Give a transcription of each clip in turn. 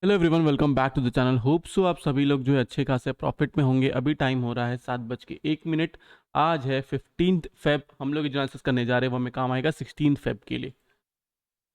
Hello everyone, welcome back to the channel. Hope so आप सभी लोग जो है अच्छे खासे प्रॉफिट में होंगे। अभी टाइम हो रहा है 7:01। आज है 15 फेब। हम लोग एनालिसिस करने जा रहे हैं, वो हमें काम आएगा 16 फेब के लिए।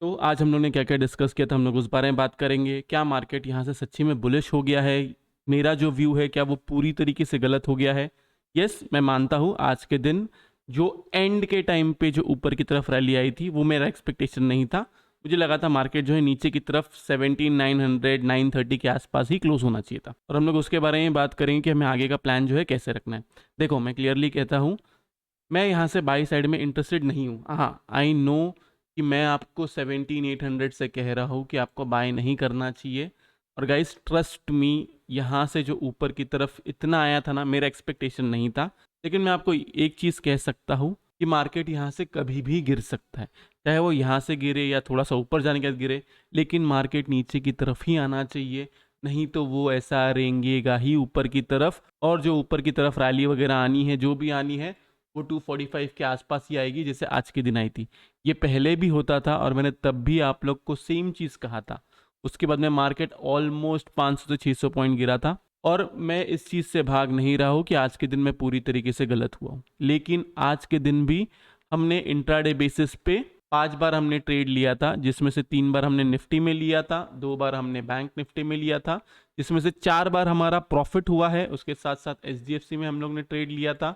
तो आज हम लोग ने क्या क्या डिस्कस किया था, हम लोग उस बारे में बात करेंगे। क्या मार्केट यहाँ से सच्ची में बुलिश हो गया है? मेरा जो व्यू है क्या वो पूरी तरीके से गलत हो गया है? यस, मैं मानता हूँ आज के दिन जो एंड के टाइम पे जो ऊपर की तरफ रैली आई थी वो मेरा एक्सपेक्टेशन नहीं था। मुझे लगा था मार्केट जो है नीचे की तरफ 17,900 930 के आसपास ही क्लोज होना चाहिए था। और हम लोग उसके बारे में बात करेंगे कि हमें आगे का प्लान जो है कैसे रखना है। देखो, मैं क्लियरली कहता हूँ, मैं यहाँ से बाई साइड में इंटरेस्टेड नहीं हूँ। हाँ, आई नो कि मैं आपको 17,800 से कह रहा हूँ कि आपको बाय नहीं करना चाहिए। और गाइस, ट्रस्ट मी, यहाँ से जो ऊपर की तरफ इतना आया था ना, मेरा एक्सपेक्टेशन नहीं था। लेकिन मैं आपको एक चीज़ कह सकता हूँ कि मार्केट यहाँ से कभी भी गिर सकता है, चाहे वो यहाँ से गिरे या थोड़ा सा ऊपर जाने के बाद गिरे। लेकिन मार्केट नीचे की तरफ ही आना चाहिए, नहीं तो वो ऐसा रेंगेगा ही ऊपर की तरफ। और जो ऊपर की तरफ रैली वगैरह आनी है, जो भी आनी है, वो 245 के आसपास ही आएगी, जैसे आज के दिन आई थी। ये पहले भी होता था और मैंने तब भी आप लोग को सेम चीज़ कहा था। उसके बाद में मार्केट ऑलमोस्ट 500 से 600 पॉइंट गिरा था। और मैं इस चीज़ से भाग नहीं रहा हूँ कि आज के दिन मैं पूरी तरीके से गलत हुआ हूँ। लेकिन आज के दिन भी हमने इंट्राडे बेसिस पे 5 बार हमने ट्रेड लिया था, जिसमें से 3 बार हमने निफ्टी में लिया था, 2 बार हमने बैंक निफ्टी में लिया था, जिसमें से 4 बार हमारा प्रॉफिट हुआ है। उसके साथ साथ एचडीएफसी में हम लोग ने ट्रेड लिया था।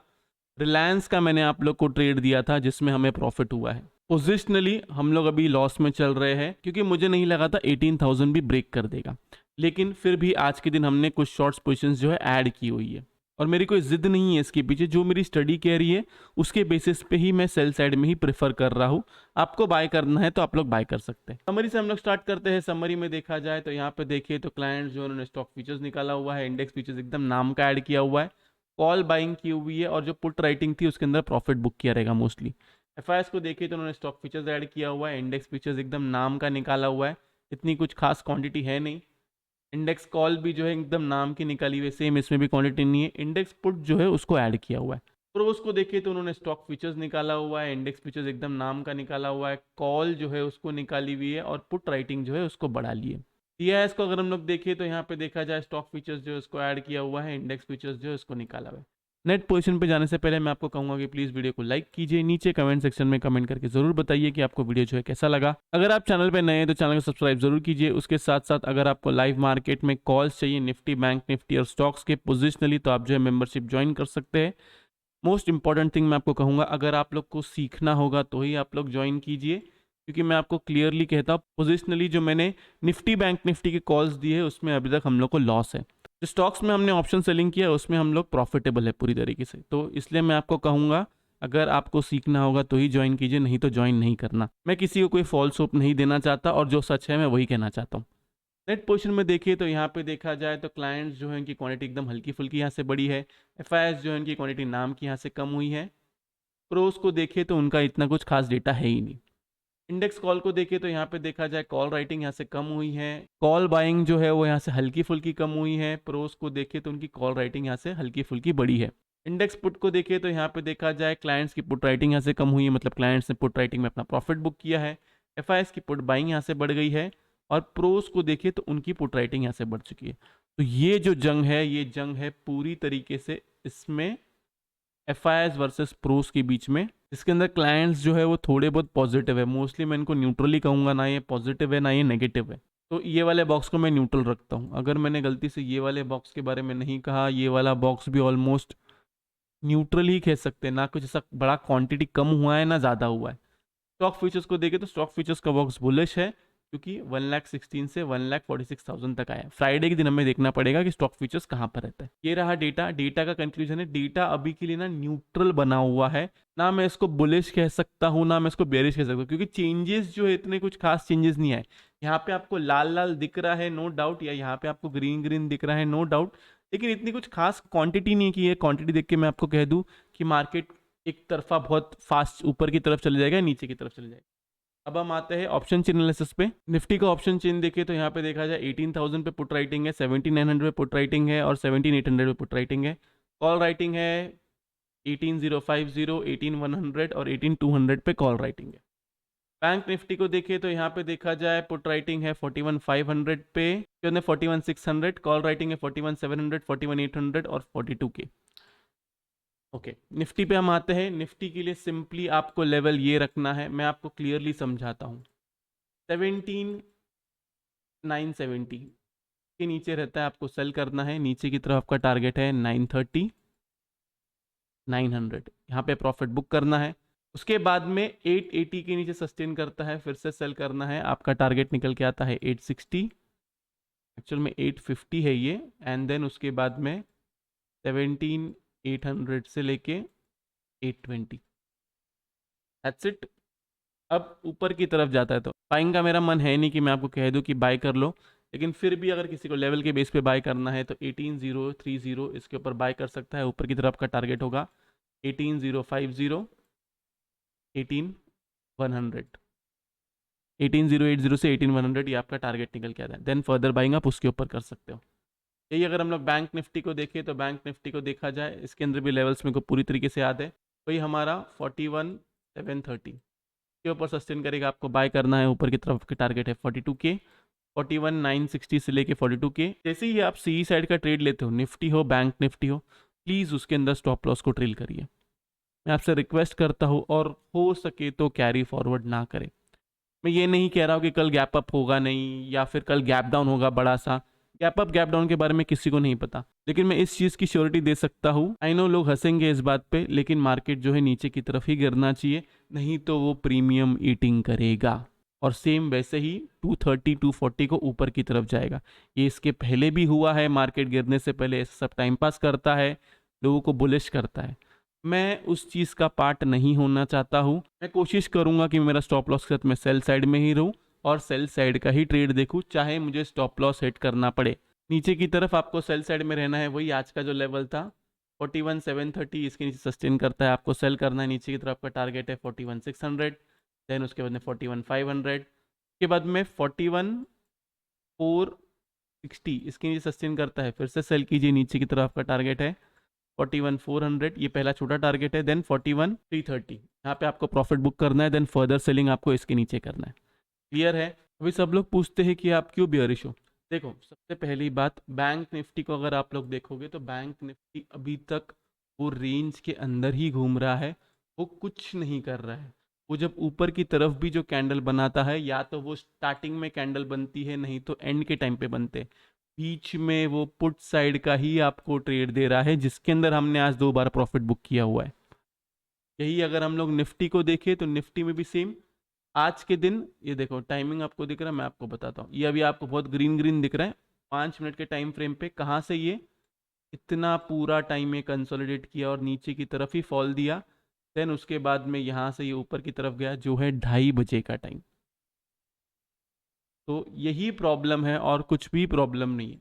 रिलायंस का मैंने आप लोग को ट्रेड दिया था, जिसमें हमें प्रॉफिट हुआ है। पोजिशनली हम लोग अभी लॉस में चल रहे हैं, क्योंकि मुझे नहीं लगा था 18,000 भी ब्रेक कर देगा। लेकिन फिर भी आज के दिन हमने कुछ शॉर्ट्स पोजीशंस जो है ऐड की हुई है। और मेरी कोई जिद नहीं है इसके पीछे, जो मेरी स्टडी कह रही है उसके बेसिस पे ही मैं सेल साइड में ही प्रेफर कर रहा हूँ। आपको बाय करना है तो आप लोग बाय कर सकते हैं। समरी से हम लोग स्टार्ट करते हैं। समरी में देखा जाए तो यहाँ पे देखिए तो क्लाइंट्स जो उन्होंने स्टॉक फीचर्स निकाला हुआ है, इंडेक्स फीचर्स एकदम नाम का ऐड किया हुआ है, कॉल बाइंग की हुई है, और जो पुट राइटिंग थी उसके अंदर प्रॉफिट बुक किया रहेगा मोस्टली। एफआईएस को देखिए तो उन्होंने स्टॉक फीचर्स ऐड किया हुआ है, इंडेक्स फीचर्स एकदम नाम का निकाला हुआ है, इतनी कुछ खास क्वांटिटी है नहीं। इंडेक्स कॉल भी जो है एकदम नाम की निकाली हुई, सेम इसमें भी क्वांटिटी नहीं है। इंडेक्स पुट जो है उसको ऐड किया हुआ है। प्रोस को देखिए तो उन्होंने स्टॉक फीचर्स निकाला हुआ है, इंडेक्स फीचर्स एकदम नाम का निकाला हुआ है, कॉल जो है उसको निकाली हुई है, और पुट राइटिंग जो है उसको बढ़ा ली है। टीआईएस को अगर हम लोग देखें तो यहाँ पे देखा जाए स्टॉक फीचर्स जो है उसको ऐड किया हुआ है, इंडेक्स फीचर्स जो है उसको निकाला हुआ है। नेट पोजीशन पे जाने से पहले मैं आपको कहूंगा कि प्लीज़ वीडियो को लाइक कीजिए, नीचे कमेंट सेक्शन में कमेंट करके ज़रूर बताइए कि आपको वीडियो जो है कैसा लगा। अगर आप चैनल पे नए हैं तो चैनल को सब्सक्राइब जरूर कीजिए। उसके साथ साथ अगर आपको लाइव मार्केट में कॉल्स चाहिए निफ्टी, बैंक निफ्टी और स्टॉक्स के पोजिशनली, तो आप जो है मेंबरशिप ज्वाइन कर सकते हैं। मोस्ट इंपॉर्टेंट थिंग मैं आपको कहूँगा, अगर आप लोग को सीखना होगा तो ही आप लोग ज्वाइन कीजिए, क्योंकि मैं आपको क्लियरली कहता हूँ पोजिशनली जो मैंने निफ्टी बैंक निफ्टी के कॉल्स दिए है उसमें अभी तक हम लोग को लॉस है। जो स्टॉक्स में हमने ऑप्शन सेलिंग किया है उसमें हम लोग प्रॉफिटेबल है पूरी तरीके से। तो इसलिए मैं आपको कहूँगा, अगर आपको सीखना होगा तो ही ज्वाइन कीजिए, नहीं तो ज्वाइन नहीं करना। मैं किसी को कोई फॉल्स होप नहीं देना चाहता, और जो सच है मैं वही कहना चाहता हूँ। नेट पोजीशन में देखिए तो यहाँ पे देखा जाए तो क्लाइंट्स जो है उनकी क्वांटिटी एकदम हल्की फुल्की यहाँ से बड़ी है। एफआईएस जो है उनकी क्वांटिटी नाम की यहाँ से कम हुई है। प्रोस को देखे तो उनका इतना कुछ खास डेटा है ही नहीं। इंडेक्स कॉल को देखे तो यहाँ पे देखा जाए कॉल राइटिंग यहाँ से कम हुई है, कॉल बाइंग जो है वो यहाँ से हल्की फुल्की कम हुई है। प्रोस को देखे तो उनकी कॉल राइटिंग यहाँ से हल्की फुल्की बड़ी है। इंडेक्स पुट को देखे तो यहाँ पे देखा जाए क्लाइंट्स की पुट राइटिंग यहाँ से कम हुई है, मतलब क्लाइंट्स ने पुट राइटिंग में अपना प्रॉफिट बुक किया है। एफआईएस की पुट बाइंग यहाँ से बढ़ गई है, और प्रोस को देखे तो उनकी पुट राइटिंग यहाँ से बढ़ चुकी है। तो ये जो जंग है, ये जंग है पूरी तरीके से इसमें एफआईएस वर्सेस प्रोस के बीच में। इसके अंदर क्लाइंट्स जो है वो थोड़े बहुत पॉजिटिव है, मोस्टली मैं इनको न्यूट्रली कहूँगा, ना ये पॉजिटिव है ना ये नेगेटिव है। तो ये वाले बॉक्स को मैं न्यूट्रल रखता हूँ। अगर मैंने गलती से ये वाले बॉक्स के बारे में नहीं कहा, ये वाला बॉक्स भी ऑलमोस्ट न्यूट्रल ही कह सकते हैं, ना कुछ ऐसा बड़ा क्वांटिटी कम हुआ है ना ज़्यादा हुआ है। स्टॉक फीचर्स को देखें तो स्टॉक फीचर्स का बॉक्स बुलिश है, क्योंकि 1,16,000 से 1,46,000 तक आया। फ्राइडे के दिन हमें देखना पड़ेगा कि स्टॉक फीचर्स कहाँ पर रहता है। ये रहा डेटा। डेटा का कंक्लूजन है, डेटा अभी के लिए ना न्यूट्रल बना हुआ है, ना मैं इसको बुलिश कह सकता हूँ ना मैं इसको बेरिश कह सकता हूँ, क्योंकि चेंजेस जो है इतने कुछ खास चेंजेस नहीं आए। यहाँ पे आपको लाल लाल दिख रहा है, नो डाउट, या यहाँ पे आपको ग्रीन ग्रीन दिख रहा है, नो डाउट, लेकिन इतनी कुछ खास क्वांटिटी नहीं है कि ये क्वांटिटी देख के मैं आपको कह दूं कि मार्केट एक तरफा बहुत फास्ट ऊपर की तरफ चले जाएगा, नीचे की तरफ चले जाएगा। अब हम आते हैं ऑप्शन चेन एनालिसिस पे। निफ्टी का ऑप्शन चेन देखें तो यहाँ पे देखा जाए 18,000 पे पुट राइटिंग है, 17,900 पे पुट राइटिंग है, और 17,800 पे पुट राइटिंग है। कॉल राइटिंग है 18,050, 18,100 और 18,200 पे कॉल राइटिंग है। बैंक निफ्टी को देखें तो यहाँ पे देखा जाए पुट राइटिंग है 41,500 पे, 41,600, कॉल राइटिंग है 41,700, 41,800 और 42 के। ओके, निफ्टी पे हम आते हैं। निफ्टी के लिए सिंपली आपको लेवल ये रखना है, मैं आपको क्लियरली समझाता हूँ। 17,970 के नीचे रहता है, आपको सेल करना है। नीचे की तरफ आपका टारगेट है 930, 900, यहाँ पे प्रॉफिट बुक करना है। उसके बाद में 880 के नीचे सस्टेन करता है, फिर से सेल करना है। आपका टारगेट निकल के आता है 860, एक्चुअल में 850 है ये। एंड देन उसके बाद में 17,800 से लेके 820, दैट्स इट। अब ऊपर की तरफ जाता है तो बाइंग का मेरा मन है नहीं कि मैं आपको कह दूं कि बाय कर लो, लेकिन फिर भी अगर किसी को लेवल के बेस पे बाय करना है तो 18,030 इसके ऊपर बाय कर सकता है। ऊपर की तरफ का टारगेट होगा 18,050, 18,100, 18,080 से 18,100 ये आपका टारगेट निकल के आता है। देन फर्दर बाइंग आप उसके ऊपर कर सकते हो। यही अगर हम लोग बैंक निफ्टी को देखें तो बैंक निफ्टी को देखा जाए, इसके अंदर भी लेवल्स मेरे को पूरी तरीके से याद है। वही हमारा 41,730 के ऊपर सस्टेन करेगा, आपको बाय करना है। ऊपर की तरफ के टारगेट है 42 के, 41,960 से लेके 42 के। जैसे ही आप सी साइड का ट्रेड लेते हो, निफ्टी हो बैंक निफ्टी हो, प्लीज़ उसके अंदर स्टॉप लॉस को ट्रेल करिए। मैं आपसे रिक्वेस्ट करता हूँ, और हो सके तो कैरी फॉरवर्ड ना करें। मैं ये नहीं कह रहा हूँ कि कल गैप अप होगा नहीं, या फिर कल गैप डाउन होगा बड़ा सा। गैप अप गैप डाउन के बारे में किसी को नहीं पता, लेकिन मैं इस चीज़ की श्योरिटी दे सकता हूँ। आई नो लोग हंसेंगे इस बात पे, लेकिन मार्केट जो है नीचे की तरफ ही गिरना चाहिए, नहीं तो वो प्रीमियम ईटिंग करेगा। और सेम वैसे ही 230 240 को ऊपर की तरफ जाएगा। ये इसके पहले भी हुआ है, मार्केट गिरने से पहले सब टाइम पास करता है, लोगों को बुलिश करता है। मैं उस चीज़ का पार्ट नहीं होना चाहता हूँ। मैं कोशिश करूँगा कि मेरा स्टॉप लॉस के साथ मैं सेल साइड में ही रहूँ और सेल साइड का ही ट्रेड देखूँ, चाहे मुझे स्टॉप लॉस हिट करना पड़े। नीचे की तरफ आपको सेल साइड में रहना है। वही आज का जो लेवल था 41,730, इसके नीचे सस्टेन करता है, आपको सेल करना है। नीचे की तरफ का टारगेट है 41,600, देन उसके बाद में 41,500 के बाद में 41,460 इसके नीचे सस्टेन करता है, फिर से सेल कीजिए। नीचे की तरफ का टारगेट है 41,400, ये पहला छोटा टारगेट है। देन 41,330, यहाँ पे आपको प्रॉफिट बुक करना है। देन फर्दर सेलिंग आपको इसके नीचे करना है। क्लियर है? अभी सब लोग पूछते हैं कि आप क्यों बियरिश हो। देखो, सबसे पहली बात, बैंक निफ्टी को अगर आप लोग देखोगे तो बैंक निफ्टी अभी तक वो रेंज के अंदर ही घूम रहा है, वो कुछ नहीं कर रहा है। वो जब ऊपर की तरफ भी जो कैंडल बनाता है, या तो वो स्टार्टिंग में कैंडल बनती है, नहीं तो एंड के टाइम पे बनते हैं। बीच में वो पुट साइड का ही आपको ट्रेड दे रहा है, जिसके अंदर हमने आज 2 बार प्रॉफिट बुक किया हुआ है। यही अगर हम लोग निफ्टी को देखें तो निफ्टी में भी सेम। आज के दिन ये देखो, टाइमिंग आपको दिख रहा है, मैं आपको बताता हूँ। ये अभी आपको बहुत ग्रीन ग्रीन दिख रहा है, 5 मिनट के टाइम फ्रेम पे कहाँ से ये इतना पूरा टाइम में कंसोलिडेट किया और नीचे की तरफ ही फॉल दिया। देन उसके बाद में यहाँ से ये ऊपर की तरफ गया, जो है 2:30 का टाइम। तो यही प्रॉब्लम है और कुछ भी प्रॉब्लम नहीं है।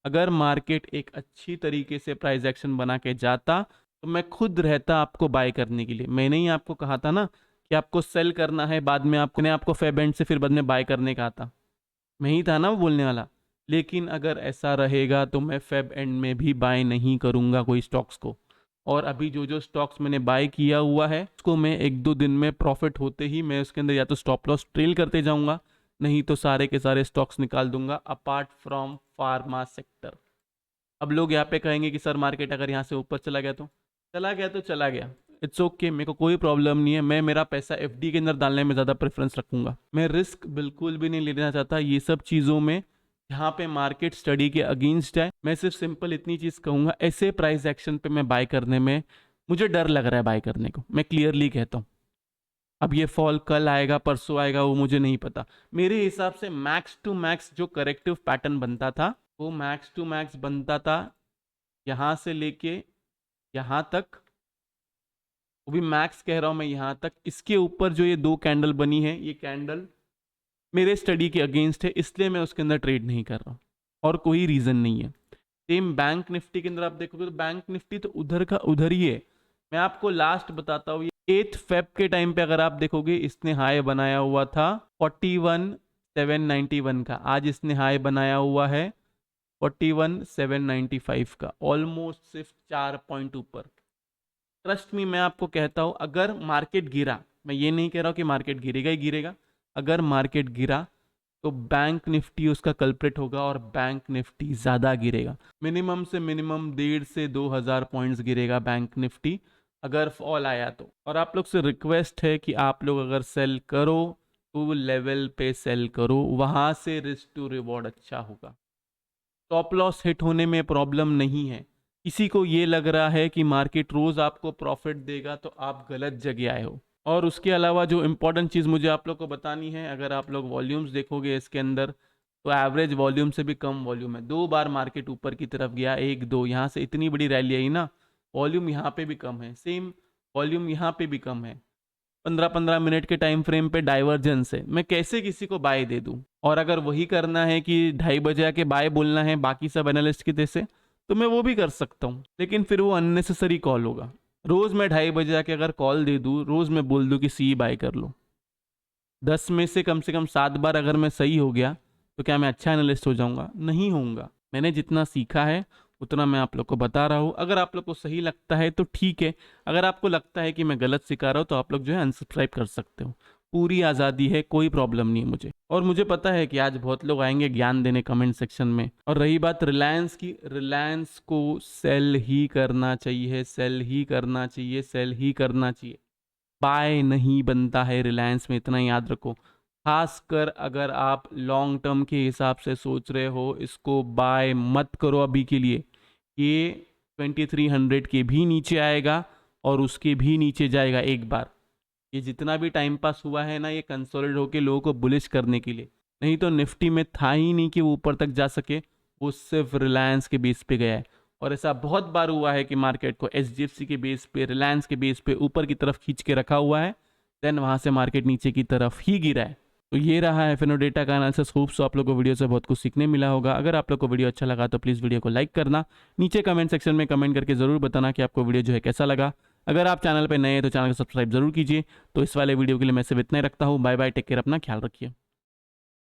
अगर मार्केट एक अच्छी तरीके से प्राइस एक्शन बना के जाता तो मैं खुद रहता आपको बाय करने के लिए। मैंने ही आपको कहा था ना कि आपको सेल करना है, बाद में आपको फेब एंड से फिर बाद में बाय करने का था। मैं ही था ना वो बोलने वाला। लेकिन अगर ऐसा रहेगा तो मैं फेब एंड में भी बाय नहीं करूंगा कोई स्टॉक्स को। और अभी जो जो स्टॉक्स मैंने बाय किया हुआ है उसको मैं 1-2 दिन में प्रॉफिट होते ही मैं उसके अंदर या तो स्टॉप लॉस ट्रेल करते जाऊंगा, नहीं तो सारे के सारे स्टॉक्स निकाल दूंगा, अपार्ट फ्रॉम फार्मा सेक्टर। अब लोग यहाँ पे कहेंगे कि सर मार्केट अगर यहाँ से ऊपर चला गया तो चला गया तो चला गया, इट्स ओके, मेरे को कोई प्रॉब्लम नहीं है। मैं मेरा पैसा एफडी के अंदर डालने में ज़्यादा प्रेफरेंस रखूंगा। मैं रिस्क बिल्कुल भी नहीं लेना चाहता ये सब चीज़ों में, यहाँ पे मार्केट स्टडी के अगेंस्ट है। मैं सिर्फ सिंपल इतनी चीज़ कहूँगा, ऐसे प्राइस एक्शन पे मैं बाय करने में मुझे डर लग रहा है बाय करने को, मैं क्लियरली कहता हूँ। अब ये फॉल कल आएगा परसों आएगा वो मुझे नहीं पता। मेरे हिसाब से मैक्स टू मैक्स जो करेक्टिव पैटर्न बनता था वो मैक्स टू मैक्स बनता था यहाँ से लेके यहाँ तक। वो भी मैक्स कह रहा हूँ मैं यहाँ तक। इसके ऊपर जो ये 2 कैंडल बनी है, ये कैंडल मेरे स्टडी के अगेंस्ट है, इसलिए मैं उसके अंदर ट्रेड नहीं कर रहा हूँ, और कोई रीज़न नहीं है। सेम बैंक निफ्टी के अंदर आप देखोगे तो बैंक निफ्टी तो उधर का उधर ही है। मैं आपको लास्ट बताता हूँ, ये 8 फेब के टाइम पे अगर आप देखोगे इसने हाई बनाया हुआ था 41,791 का, आज इसने हाई बनाया हुआ है 41,795 का, ऑलमोस्ट सिर्फ 4 पॉइंट ऊपर। ट्रस्ट मी, मैं आपको कहता हूँ, अगर मार्केट गिरा, मैं ये नहीं कह रहा हूँ कि मार्केट गिरेगा ही गिरेगा, अगर मार्केट गिरा तो बैंक निफ्टी उसका कल्प्रिट होगा और बैंक निफ्टी ज़्यादा गिरेगा। मिनिमम से मिनिमम 1.5 से 2,000 पॉइंट्स गिरेगा बैंक निफ्टी अगर फॉल आया तो। और आप लोग से रिक्वेस्ट है कि आप लोग अगर सेल करो तो लेवल पे सेल करो, वहाँ से रिस्क टू रिवॉर्ड अच्छा होगा। स्टॉप लॉस हिट होने में प्रॉब्लम नहीं है। किसी को ये लग रहा है कि मार्केट रोज़ आपको प्रॉफिट देगा तो आप गलत जगह आए हो। और उसके अलावा जो इम्पोर्टेंट चीज़ मुझे आप लोग को बतानी है, अगर आप लोग वॉल्यूम्स देखोगे इसके अंदर तो एवरेज वॉल्यूम से भी कम वॉल्यूम है। 2 बार मार्केट ऊपर की तरफ गया, 1-2, यहाँ से इतनी बड़ी रैली आई ना, वॉल्यूम यहाँ पे भी कम है, सेम वॉल्यूम यहाँ पे भी कम है। 15-15 मिनट के टाइम फ्रेम पे डाइवर्जेंस है, मैं कैसे किसी को बाय दे दूं? और अगर वही करना है कि 2:30 बजे आके बाय बोलना है बाकी सब एनालिस्ट के जैसे, तो मैं वो भी कर सकता हूँ, लेकिन फिर वो अननेसेसरी कॉल होगा। रोज मैं 2:30 बजे आके अगर कॉल दे दूँ, रोज मैं बोल दूँ कि सी बाय कर लो, 10 में से कम 7 बार अगर मैं सही हो गया तो क्या मैं अच्छा एनालिस्ट हो जाऊंगा? नहीं होऊंगा। मैंने जितना सीखा है उतना मैं आप लोग को बता रहा हूँ। अगर आप लोग को सही लगता है तो ठीक है, अगर आपको लगता है कि मैं गलत सिखा रहा हूँ तो आप लोग जो है अनसब्सक्राइब कर सकते हो। पूरी आज़ादी है, कोई प्रॉब्लम नहीं है मुझे। और मुझे पता है कि आज बहुत लोग आएंगे ज्ञान देने कमेंट सेक्शन में। और रही बात रिलायंस की, रिलायंस को सेल ही करना चाहिए, सेल ही करना चाहिए, सेल ही करना चाहिए। बाय नहीं बनता है रिलायंस में, इतना याद रखो। खासकर अगर आप लॉन्ग टर्म के हिसाब से सोच रहे हो, इसको बाय मत करो अभी के लिए। ये 2300 के भी नीचे आएगा और उसके भी नीचे जाएगा एक बार। ये जितना भी टाइम पास हुआ है ना, ये कंसोलिडेट होके लोगों को बुलिश करने के लिए, नहीं तो निफ्टी में था ही नहीं कि वो ऊपर तक जा सके। वो सिर्फ रिलायंस के बेस पे गया है। और ऐसा बहुत बार हुआ है कि मार्केट को एचडीएफसी के बेस पे, रिलायंस के बेस पे ऊपर की तरफ खींच के रखा हुआ है, देन वहां से मार्केट नीचे की तरफ ही गिरा है। तो ये रहा है एफएनओ डेटा का एनालिसिस। होप सो आप लोग को वीडियो से बहुत कुछ सीखने मिला होगा। अगर आप लोग को वीडियो अच्छा लगा तो प्लीज़ वीडियो को लाइक करना, नीचे कमेंट सेक्शन में कमेंट करके ज़रूर बताना कि आपको वीडियो जो है कैसा लगा। अगर आप चैनल पर नए हैं तो चैनल को सब्सक्राइब जरूर कीजिए। तो इस वाले वीडियो के लिए मैं सिर्फ इतना ही रखता हूँ। बाय बाय, टेक केयर, अपना ख्याल रखिए।